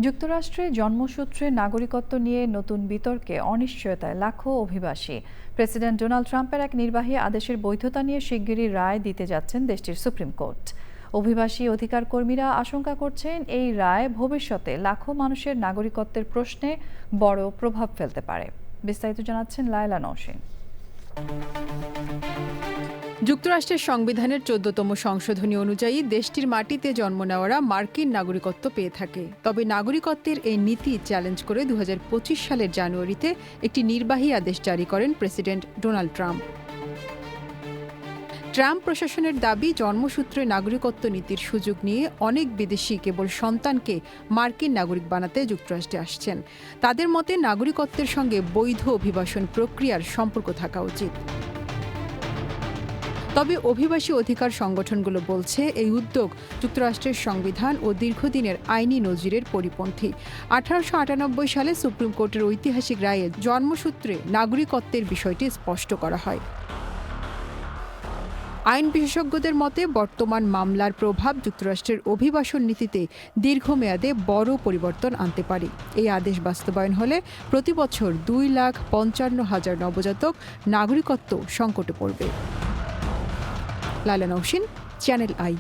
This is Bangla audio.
যুক্তরাষ্ট্রে জন্মসূত্রে নাগরিকত্ব নিয়ে নতুন বিতর্কে অনিশ্চয়তায় লাখো অভিবাসী। প্রেসিডেন্ট ডোনাল্ড ট্রাম্পের এক নির্বাহী আদেশের বৈধতা নিয়ে শিগগিরই রায় দিতে যাচ্ছেন দেশটির সুপ্রিম কোর্ট। অভিবাসী অধিকার কর্মীরা আশঙ্কা করছেন এই রায় ভবিষ্যতে লাখো মানুষের নাগরিকত্বের প্রশ্নে বড় প্রভাব ফেলতে পারে। বিস্তারিত জানাচ্ছেন লায়লা নওশীন। যুক্তরাষ্ট্রের সংবিধানের ১৪তম সংশোধনী অনুযায়ী দেশটির মাটিতে জন্ম নেওয়ারা মার্কিন নাগরিকত্ব পেয়ে থাকে। তবে নাগরিকত্বের এই নীতি চ্যালেঞ্জ করে ২০২৫ সালের জানুয়ারিতে একটি নির্বাহী আদেশ জারি করেন প্রেসিডেন্ট ডোনাল্ড ট্রাম্প। ট্রাম্প প্রশাসনের দাবি, জন্মসূত্রে নাগরিকত্ব নীতির সুযোগ নিয়ে অনেক বিদেশি কেবল সন্তানকে মার্কিন নাগরিক বানাতে যুক্তরাষ্ট্রে আসছেন। তাদের মতে নাগরিকত্বের সঙ্গে বৈধ অভিবাসন প্রক্রিয়ার সম্পর্ক থাকা উচিত। তবে অভিবাসী অধিকার সংগঠনগুলো বলছে এই উদ্যোগ যুক্তরাষ্ট্রের সংবিধান ও দীর্ঘদিনের আইনি নজিরের পরিপন্থী। ১৮৯৮ সালে সুপ্রিম কোর্টের ঐতিহাসিক রায়ে জন্মসূত্রে নাগরিকত্বের বিষয়টি স্পষ্ট করা হয়। আইন বিশেষজ্ঞদের মতে বর্তমান মামলার প্রভাব যুক্তরাষ্ট্রের অভিবাসন নীতিতে দীর্ঘমেয়াদে বড় পরিবর্তন আনতে পারে। এই আদেশ বাস্তবায়ন হলে প্রতি বছর ২,৫৫,০০০ নবজাতক নাগরিকত্ব সংকটে পড়বে। Laila Nowshin, channel I.